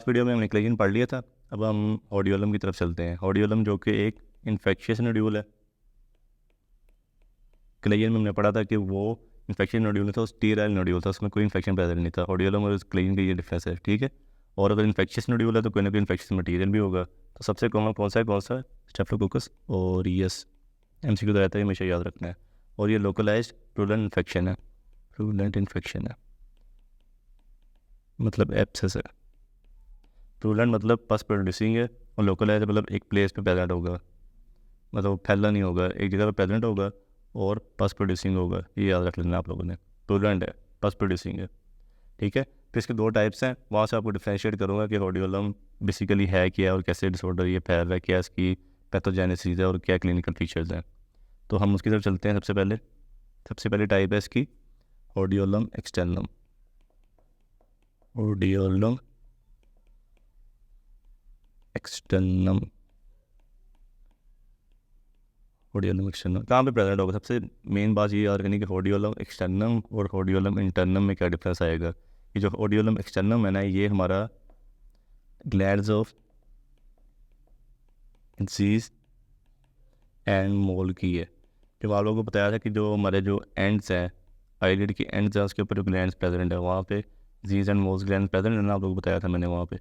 Video में हमने Claisen पढ़ लिया था। अब हम ऑडियोलम की तरफ चलते हैं। ऑडियोलम जो कि एक इन्फेक्शियस नोड्यूल है। क्लेजन में हमने पढ़ा था कि वो इन्फेक्शन नोड्यूल नहीं था, वो स्टीराइल नोड्यूल था, उसमें कोई इन्फेक्शन प्रेजेंट नहीं था। ऑडियोलम और क्लेजन का ये डिफरेंस है, ठीक है। और अगर इन्फेक्शियस नोड्यूल है तो कोई ना कोई इन्फेक्शियस मटीरियल भी होगा। तो सबसे कॉमन कौन सा है? Staphylococcus aureus. एमसीक्यू तो रहता है, हमेशा याद रखना है। और ये लोकलाइज्ड प्रूडेंट इन्फेक्शन है। प्रूडेंट इन्फेक्शन है मतलब एब्सेस है। प्रूडेंट मतलब पस प्रोड्यूसिंग है, और लोकलाइज मतलब एक प्लेस पे प्रेजेंट होगा, मतलब फैला नहीं होगा, एक जगह पे प्रेजेंट होगा और पस प्रोड्यूसिंग होगा। ये याद रख लेना आप लोगों ने। प्रूडेंट है, पस प्रोड्यूसिंग है, ठीक है। फिर इसके दो टाइप्स हैं, वहाँ से आपको डिफ्रेंशिएट करूँगा कि ऑडियोलम बेसिकली है क्या और कैसे डिसऑर्डर ये फैल रहा है, क्या इसकी पैथोजेनेसिस है और क्या क्लिनिकल फीचर्स हैं। तो हम उसकी तरफ चलते हैं। सबसे पहले टाइप है इसकी ऑडियोलम एक्सटर्नम। ऑडियोलम एक्सटर्नम। ऑडियोलम एक्सटर्नम कहाँ पे प्रेजेंट होगा? सबसे मेन बात ये याद रखनी कि ऑडियोलम एक्सटर्नम और ऑडियोलम इंटरनम में क्या डिफरेंस आएगा। ये जो ऑडियोलम एक्सटर्नम है ना, ये हमारा ग्लैंड्स ऑफ जीज एंड मोल की है। जब आप लोगों को बताया था कि जो हमारे जो एंड्स हैं, आईलिड की एंड्स हैं, उसके ऊपर जो ग्लैंड्स प्रेजेंट है, वहाँ पे Gs and moles gland present है ना, आप लोगों को बताया था मैंने वहाँ पे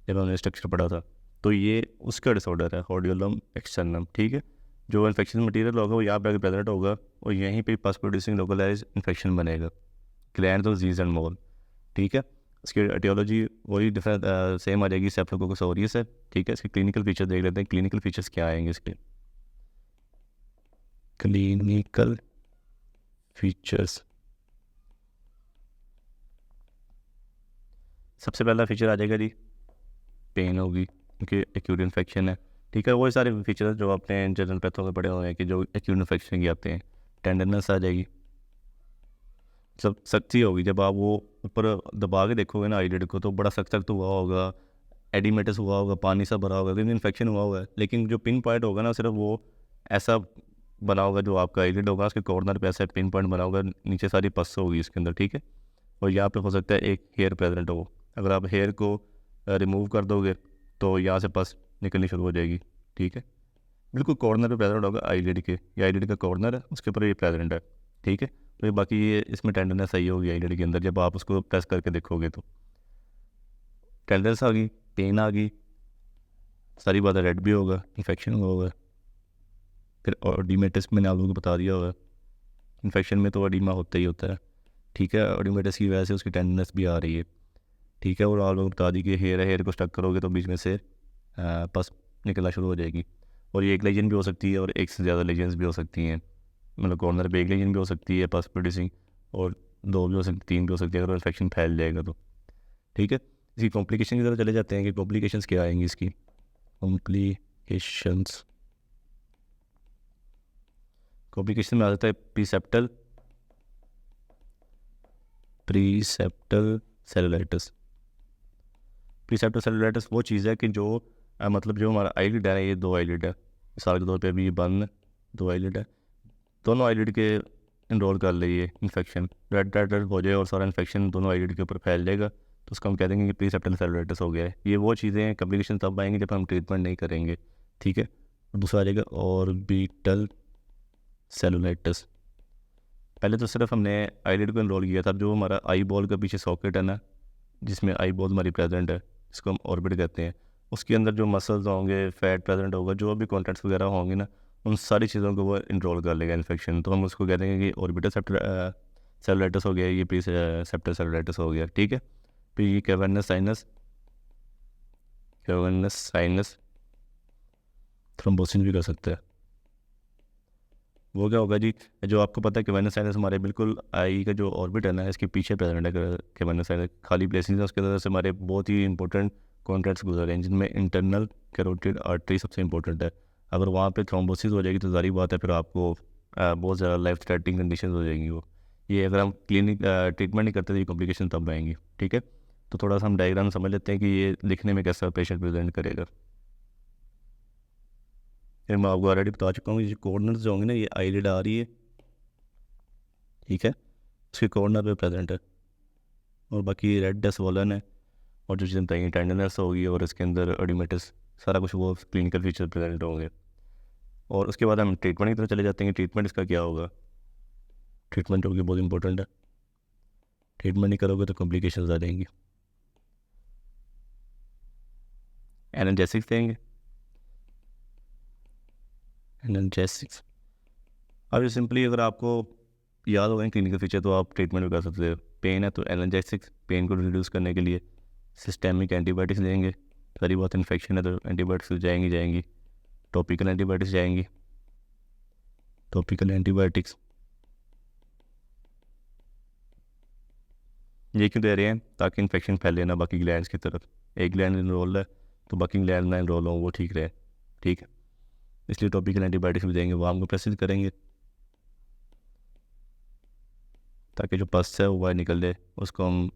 जब हमने स्ट्रक्चर पढ़ा था। तो ये उसका डिसऑर्डर है ऑडियोलम एक्सटर्नम, ठीक है। जो इन्फेक्शन मटीरियल होगा वो यहाँ पे प्रेजेंट होगा और यहीं पे पस प्रोड्यूसिंग लोकलाइज इन्फेक्शन बनेगा, ग्लैंड और जीज एंड मोल, ठीक है। इसकी एटियोलॉजी वही डिफरेंट सेम आ जाएगी, स्टेफ्लोकोकस ऑरियस है, ठीक है। इसके क्लिनिकल फीचर देख लेते हैं, क्लिनिकल फीचर्स क्या आएंगे इसके। क्लिनिकल फीचर्स, सबसे पहला फीचर आ जाएगा जी, पेन होगी क्योंकि एक्यूट इन्फेक्शन है, ठीक है। वो सारे फीचर्स जो अपने जनरल पैथो में पड़े हुए हैं कि जो एक्यूट इन्फेक्शन की आते हैं। टेंडरनेस आ जाएगी, सब सख्ती होगी, जब आप वो ऊपर दबा के देखोगे ना आईलिड को तो बड़ा सख्त सख्त हुआ होगा, एडिमेटस हुआ होगा, पानी सा भरा होगा क्योंकि इन्फेक्शन हुआ हुआ है। लेकिन जो पिन पॉइंट होगा ना, सिर्फ वो ऐसा बना होगा, जो आपका आईलिड होगा उसके कॉर्नर पे ऐसा पिन पॉइंट बना होगा, नीचे सारी पस होगी इसके अंदर, ठीक है। और यहाँ पे हो सकता है एक हेयर प्रेजेंट हो। अगर आप हेयर को रिमूव कर दोगे तो यहाँ से पस निकलनी शुरू हो जाएगी, ठीक है। बिल्कुल कॉर्नर पे प्रेजेंट होगा आईलिड के, ये आईलिड का कॉर्नर है, उसके ऊपर ये प्रेजेंट है, ठीक है। तो ये बाकी ये इसमें टेंडरनेस सही होगी आईलिड के अंदर, जब आप उसको प्रेस करके देखोगे तो टेंडरनेस आ गई, पेन आ गई, सारी बात रेड भी होगा, इन्फेक्शन हुआ होगा। फिर ऑडिमेटिस मैंने आप लोगों को बता दिया होगा, इन्फेक्शन में तो ऑडिमा होता ही होता है, ठीक है। ऑडिमेटिस की वजह से उसकी टेंडरनेस भी आ रही है, ठीक है। और आप लोगों को बता दी कि हेयर है, हेयर को स्टक करोगे तो बीच में से पस निकलना शुरू हो जाएगी। और ये एक लेजन भी हो सकती है और एक से ज़्यादा लेजन्स भी हो सकती हैं, मतलब कॉर्नर पे एक लेजन भी हो सकती है पस प्रोड्यूसिंग, और दो भी हो सकती, तीन भी हो सकती है अगर इन्फेक्शन फैल जाएगा तो, ठीक है। इसकी कॉम्प्लिकेशन की तरफ चले जाते हैं कि कॉम्प्लिकेशंस क्या आएंगी इसकी। कॉम्प्लिकेशंस, कॉम्प्लिकेशन में आ जाता है प्रीसेप्टल सेलुलाइटिस। प्रीसेप्टल सेलुलाइटिस वो चीज़ है कि जो मतलब जो हमारा आईलिड है, ये दो आईलिड है, मिसाल के तौर पे अभी ये बंद दो आईलिड है, दोनों आईलिड के इनरोल कर ले ये इन्फेक्शन, रेड रेड रेड हो जाए और सारा इन्फेक्शन दोनों आईलिड के ऊपर फैल जाएगा, तो उसको हम कह देंगे कि प्रीसेप्टल सेलुलाइटिस हो गया है। ये वो चीज़ें हैं, कॉम्प्लिकेशन तब आएंगे जब हम ट्रीटमेंट नहीं करेंगे, ठीक है। और दूसरा आ जाएगा ऑर्बिटल सेलुलाइटिस। पहले तो सिर्फ हमने आईलिड को इनरोल किया था, जो हमारा आई बॉल का पीछे सॉकेट है ना, जिसमें आई बॉल हमारी प्रेजेंट है, जिसको हम ऑर्बिट कहते हैं, उसके अंदर जो मसल्स होंगे, फैट प्रेजेंट होगा, जो भी कॉन्टैक्ट्स वगैरह होंगे ना, उन सारी चीज़ों को वो इनरोल कर लेगा इन्फेक्शन। तो हम उसको कह देंगे कि ऑर्बिटल सेलुलाइटिस हो गया, ये प्री सेप्टल सेलुलाइटिस हो गया, ठीक है। फिर ये कैवर्नस साइनस थ्रोम्बोसिस भी कर सकता है। वो क्या होगा जी, जो आपको पता है कैवर्नस साइनस हमारे बिल्कुल आई का जो ऑर्बिट है ना, इसके पीछे प्रेजेंट है कैवर्नस साइनस, खाली प्लेसेस है उसके अंदर से हमारे बहुत ही इंपॉर्टेंट कॉन्ट्रैक्ट्स गुजर रहे हैं, जिनमें इंटरनल कैरोटिड आर्टरी सबसे इंपॉर्टेंट है। अगर वहाँ पे थ्रोम्बोसिस हो जाएगी तो जारी बात है फिर आपको बहुत ज़्यादा लाइफ थ्रेटनिंग कंडीशन हो जाएंगी वो। ये अगर हम क्लिनिक ट्रीटमेंट नहीं करते तो ये कॉम्प्लिकेशन तब आएंगी, ठीक है। तो थोड़ा सा हम डायग्राम समझ लेते हैं कि ये लिखने में कैसा पेशेंट प्रेजेंट करेगा। फिर मैं आपको ऑलरेडी बता चुका हूँ, ये कोऑर्डिनेट्स जो होंगे ना, ये आईलिड आ रही है, ठीक है, उसके कॉर्नर पे प्रेजेंट है, और बाकी रेड स्वॉलन है, और जो चीज़ें बताइए टेंडरनेस होगी और इसके अंदर एडिमेटस, सारा कुछ वो क्लिनिकल फीचर प्रेजेंट होंगे। और उसके बाद हम ट्रीटमेंट की तरफ चले जाते हैं। ट्रीटमेंट इसका क्या होगा? ट्रीटमेंट होगी बहुत इंपॉर्टेंट है। ट्रीटमेंट नहीं करोगे तो कॉम्प्लिकेशंस आ जाएंगी। एनाल्जेसिक्स देंगे। एनाल्जेसिक्स अब ये सिंपली अगर आपको याद होगा क्लिनिकल फीचर तो आप ट्रीटमेंट भी कर सकते हो। पेन है तो एनाल्जेसिक्स, पेन को रिड्यूस करने के लिए। सिस्टेमिक एंटीबायोटिक्स देंगे, थोड़ी बहुत इन्फेक्शन है तो एंटीबायोटिक्स जाएंगी। टॉपिकल एंटीबायोटिक्स जाएंगी। टॉपिकल एंटीबायोटिक्स ये क्यों दे रहे हैं? ताकि इन्फेक्शन फैले ना बाकी ग्लैंड्स की तरफ। एक ग्लैंड इनरोल है तो बाकी ग्लैंड ना इनरोल हो, वो ठीक रहे। ठीक है, इसलिए टॉपिकल एंटीबायोटिक्स भी देंगे, वो हमको प्रेसिज करेंगे ताकि जो पस है वो बाहर निकल जाए, उसको हम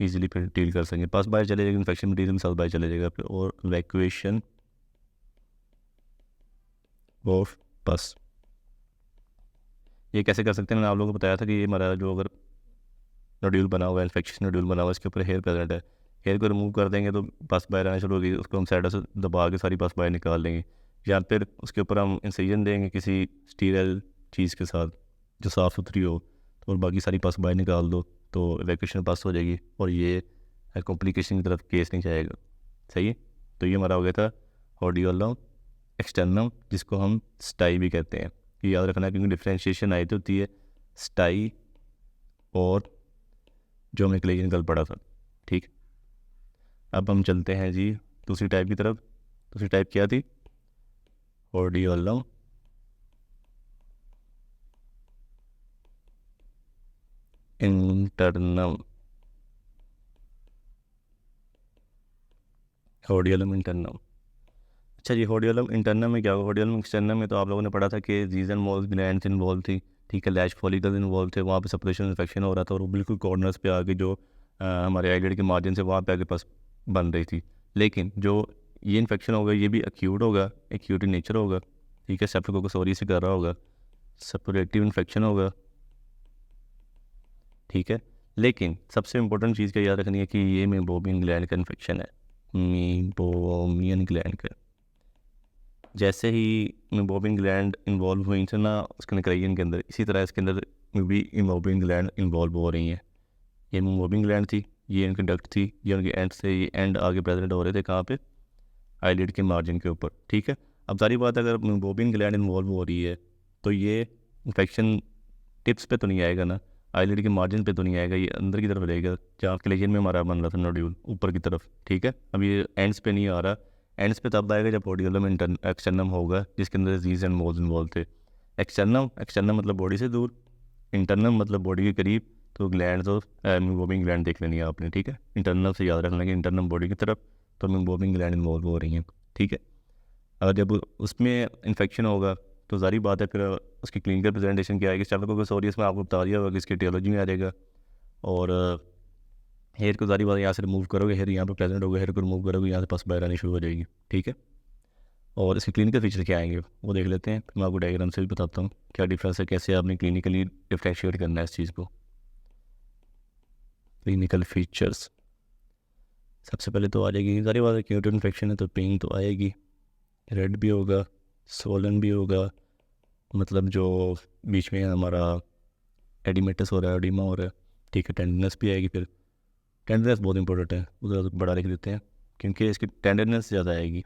इजीली फिर डील कर सकें। पस बाहर चले जाएगा, इन्फेक्शन मटीरियल के साथ बाहर चले जाएगा फिर। और वैक्यूएशन ऑफ पस ये कैसे कर सकते हैं? मैंने आप लोगों को बताया था कि ये हमारा जो अगर नोड्यूल बना हुआ है, इन्फेक्शन नोड्यूल बना हुआ है, इसके ऊपर हेयर प्रेजेंट है, हेयर को रिमूव कर देंगे तो पस बाहर आना शुरू होगी। उसको हम साइडों से दबा के सारी पस बाहर निकाल देंगे, या फिर उसके ऊपर हम इंसिजन देंगे किसी स्टीरल चीज़ के साथ जो साफ़ सुथरी हो, तो और बाकी सारी पस बाहर निकाल दो तो इवैक्यूएशन पास हो जाएगी और ये कॉम्प्लिकेशन की तरफ केस नहीं जाएगा। सही है, तो ये हमारा हो गया था ऑडियोलम एक्सटर्नम, जिसको हम स्टाई भी कहते हैं। ये याद रखना क्योंकि डिफ्रेंशिएशन आई तो होती है स्टाई और जो हमने क्लिनिकल पढ़ा था। ठीक, अब हम चलते हैं जी दूसरी टाइप की तरफ। दूसरी टाइप क्या थी? ऑडियोलम इंटरनम। ऑडियोलम इंटरनम, अच्छा जी, होडियोलम इंटरनम में क्या होगा? होडियोलम एक्सटर्नम में तो आप लोगों ने पढ़ा था कि रीजन मॉल ग्लैंड्स इन्वॉल्व थी। ठीक है, लैश फॉलिकल इन्वॉल्व थे, वहाँ पे सेपरेशन इन्फेक्शन हो रहा था और वो बिल्कुल कॉर्नर्स पे आके जो हमारे आईलिड के मार्जिन से वहाँ पे आके पस बन रही थी। लेकिन जो ये इन्फेक्शन होगा ये भी एक्यूट होगा, एक्यूट इन नेचर होगा। ठीक है, स्ट्रेप्टोकोकस से कर रहा होगा, सपोरेटिव इन्फेक्शन होगा। ठीक है, लेकिन सबसे इंपॉर्टेंट चीज़ क्या याद रखनी है कि ये मेबोमियन ग्लैंड का इन्फेक्शन है। मेबोमियन ग्लैंड का जैसे ही मेबोमियन ग्लैंड इन्वॉल्व हुई थी ना उसके निक्राइन के अंदर, इसी तरह इसके अंदर भी मेबोमियन ग्लैंड इन्वॉल्व हो रही हैं। ये मेबोमियन ग्लैंड थी, ये इनकी डक्ट थी, ये उनके एंड से ये एंड आगे प्रेजेंट हो रहे थे कहाँ पे? आईलिड के मार्जिन के ऊपर। ठीक है, अब सारी बात अगर मेबोमियन ग्लैंड इन्वॉल्व हो रही है तो ये इन्फेक्शन टिप्स पे तो नहीं आएगा ना, आईलिड के मार्जिन पे तो नहीं आएगा, ये अंदर की तरफ रहेगा जहाँ क्लेजन में हमारा बन रहा था नोड्यूल ऊपर की तरफ। ठीक है, अब ये एंड्स पे नहीं आ रहा, एंड्स पे तब आएगा जब ऑडियोलम एक्सटर्नम होगा जिसके अंदर डिजीज एंड मोल्स इन्वॉल्व थे। एक्सटर्नम, एक्सटर्नम मतलब बॉडी से दूर, इंटरनम मतलब बॉडी के करीब। तो ग्लैंड तो मेबोमियन ग्लैंड देख लेनी है आपने। ठीक है, इंटरनल से याद रखना कि इंटरनम बॉडी की तरफ तो मेबोमियन ग्लैंड इन्वॉल्व हो रही हैं। ठीक है, अगर जब उसमें इन्फेक्शन होगा तो जारी बात है फिर उसकी क्लिनिकल प्रेजेंटेशन क्या आएगी? स्ट्रेप्टोकोकस ऑरियस में आपको बता दिया होगा कि इसकी टियोलॉजी में आ जाएगा। और हेयर को जारी बात यहाँ से रिमूव करोगे, हेयर यहाँ पे प्रेजेंट होगा, हेयर को रिमूव करोगे यहाँ से पस बाहर आनी शुरू हो जाएगी। ठीक है, और इसके क्लिनिकल फीचर क्या आएंगे वो देख लेते हैं, फिर मैं आपको डायग्राम से भी बताता हूँ क्या डिफरेंस है, कैसे आपने क्लिनिकली डिफ्रेंशिएट करना है इस चीज़ को। क्लिनिकल फीचर्स सबसे पहले तो आ जाएगी, सारी बात है एक्यूट इन्फेक्शन है तो पेन तो आएगी, रेड भी होगा, सोलन भी होगा, मतलब जो बीच में हमारा एडिमेटस हो रहा है, एडिमा हो रहा है। ठीक है, टेंडरनेस भी आएगी। फिर टेंडरनेस बहुत इंपॉर्टेंट है, उधर बड़ा लिख देते हैं क्योंकि इसकी टेंडरनेस ज़्यादा आएगी।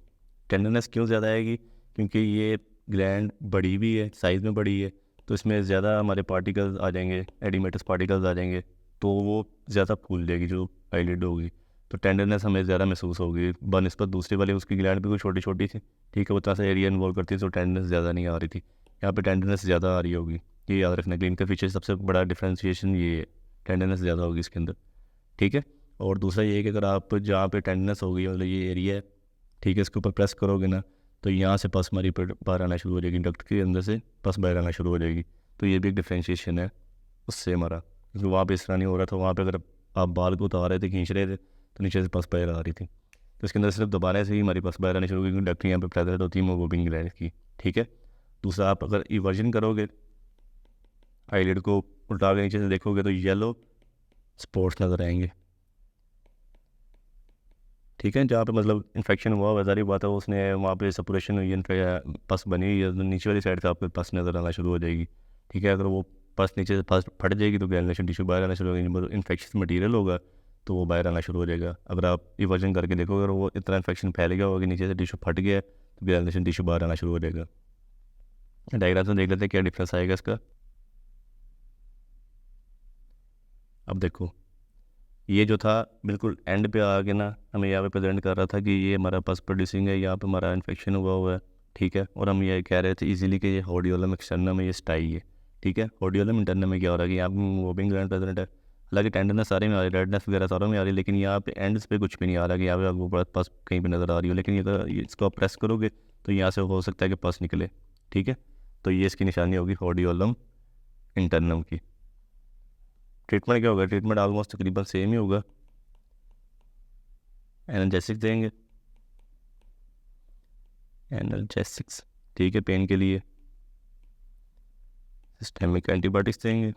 टेंडरनेस क्यों ज़्यादा आएगी? क्योंकि ये ग्लैंड बड़ी भी है, साइज़ में बड़ी है, तो इसमें ज़्यादा हमारे पार्टिकल्स आ जाएंगे, एडिमेटस पार्टिकल्स आ जाएंगे, तो वो ज़्यादा फूल जाएगी जो आईलिड होगी, तो टेंडरनेस हमें ज़्यादा महसूस होगी बनस्पत दूसरे वाले उसकी ग्लैंड भी कोई छोटी छोटी थी। ठीक है, उतना सा एरिया इन्वॉल्व करती थी तो टेंडरनेस ज़्यादा नहीं आ रही थी, यहाँ पे टेंडरनेस ज़्यादा आ रही होगी। ये याद रखना, क्लिनिकल फीचर सबसे बड़ा डिफ्रेंशिएशन ये है, टेंडरनेस ज़्यादा होगी इसके अंदर। ठीक है, और दूसरा ये है कि अगर आप जहाँ पे टेंडरनेस होगी मतलब ये एरिया है, ठीक है, इसके ऊपर प्रेस करोगे ना तो यहाँ से पस हमारी बाहर आना शुरू हो जाएगी, डक्ट के अंदर से पस बाहर आना शुरू हो जाएगी। तो ये भी एक डिफ्रेंशिएशन है उससे हमारा, क्योंकि वहाँ पे इस तरह नहीं हो रहा था, वहाँ पे अगर आप बाल को उतार रहे थे, खींच रहे थे तो नीचे से पस बाहर आ रही थी, तो इसके अंदर सिर्फ दबाने से ही हमारी पस बाहर आनी शुरू होगी, क्योंकि डक्ट यहाँ पे प्रेजेंट होती है मेबोमियन ग्लैंड की। ठीक है, दूसरा आप अगर इवर्जन करोगे, आईलिड को उल्टा के नीचे से देखोगे तो येलो स्पॉट्स नज़र आएंगे, ठीक है। जहाँ पे मतलब इन्फेक्शन हुआ हुआ ज़ाहिर बात है उसने वहाँ पे सपुरेशन हुई है, पस बनी हुई है, तो नीचे वाली साइड से आपको पस नज़र आना शुरू हो जाएगी। ठीक है। अगर वो पस नीचे से पस फट जाएगी तो ग्रैनुलेशन टिश्यू बाहर आना शुरू हो जाएगी, मतलब इन्फेक्शन मटीरियल होगा तो वो बाहर आना शुरू हो जाएगा। अगर आप इवर्जन करके देखो, अगर वो इतना इन्फेक्शन फैल गया होगा कि नीचे से टिश्यू फट गया है तो ग्रैनुलेशन टिश्यू बाहर आना शुरू हो जाएगा। डायग्राम में देख लेते हैं क्या डिफरेंस आएगा इसका। अब देखो, ये जो था बिल्कुल एंड पे आके ना हमें यहाँ पे प्रेजेंट कर रहा था कि ये हमारा पस प्रोड्यूसिंग है, यहाँ पे हमारा इन्फेक्शन हुआ है। ठीक है। और हम ये कह रहे थे इजीली कि ये होडियोलम एक्सटर्नम में ये स्टाई है। ठीक है। होडियोलम इंटरनम में क्या हो रहा है कि यहाँ पे मूविंग ग्लैंड प्रेजेंट है, हालांकि टेंडरनेस सारे में आ रही है, रेडनेस वगैरह सारों में आ रही है, लेकिन यहाँ पे एंड्स पे कुछ भी नहीं आ रहा कि यहाँ पे आपको पस कहीं पर नज़र आ रही हो। लेकिन अगर इसको आप प्रेस करोगे तो यहाँ से हो सकता है कि पस निकले। ठीक है। तो ये इसकी निशानी होगी होडियोलम इंटरनम की। ट्रीटमेंट क्या होगा? ट्रीटमेंट ऑलमोस्ट तकरीबन सेम ही होगा। एनाल्जेसिक्स देंगे, एनाल्जेसिक्स। ठीक है, पेन के लिए। सिस्टेमिक एंटीबायोटिक्स देंगे,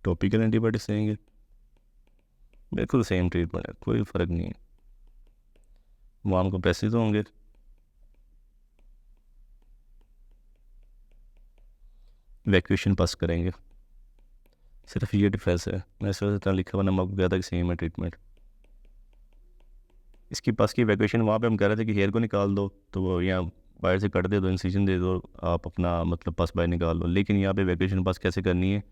टॉपिकल एंटीबायोटिक्स देंगे। बिल्कुल सेम ट्रीटमेंट है, कोई फ़र्क नहीं है। वार्म कंप्रेसिव होंगे, वैक्यूएशन पास करेंगे। सिर्फ ये डिफरेंस है, मैं इस वजह से लिखा हुआ नंबर को कहता कि सेम है ट्रीटमेंट। इसकी पास की वैक्यूएशन वहाँ पे हम कह रहे थे कि हेयर को निकाल दो, तो वो यहाँ बाहर से कट दे दो, इंसिजन दे दो, आप अपना मतलब पस बाहर निकाल लो। लेकिन यहाँ पे वैक्यूएशन पास कैसे करनी है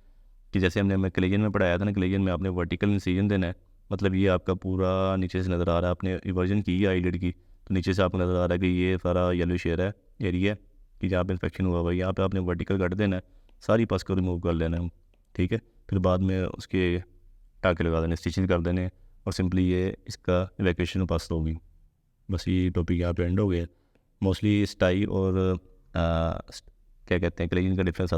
कि जैसे हमने हमें कलेजन में पढ़ाया था ना, कलेजन में आपने वर्टिकल इंसिजन देना है। मतलब ये आपका पूरा नीचे से नज़र आ रहा है, आपने इवर्जन की है आईलिड की, तो नीचे से आपको नज़र आ रहा है कि ये सारा येलो शेयर है एरिया कि जहाँ पे इन्फेक्शन हुआ हुआ है। यहाँ पे आपने वर्टिकल कट देना है, सारी पस को रिमूव कर लेना है। ठीक है। फिर बाद में उसके टाँके लगा देने, स्टिचेज कर देने, और सिंपली ये इसका इवैक्यूएशन पास होगी। बस ये टॉपिक यहाँ पे एंड हो गया। मोस्टली स्टाई और क्या कहते हैं कलेजन का डिफरेंस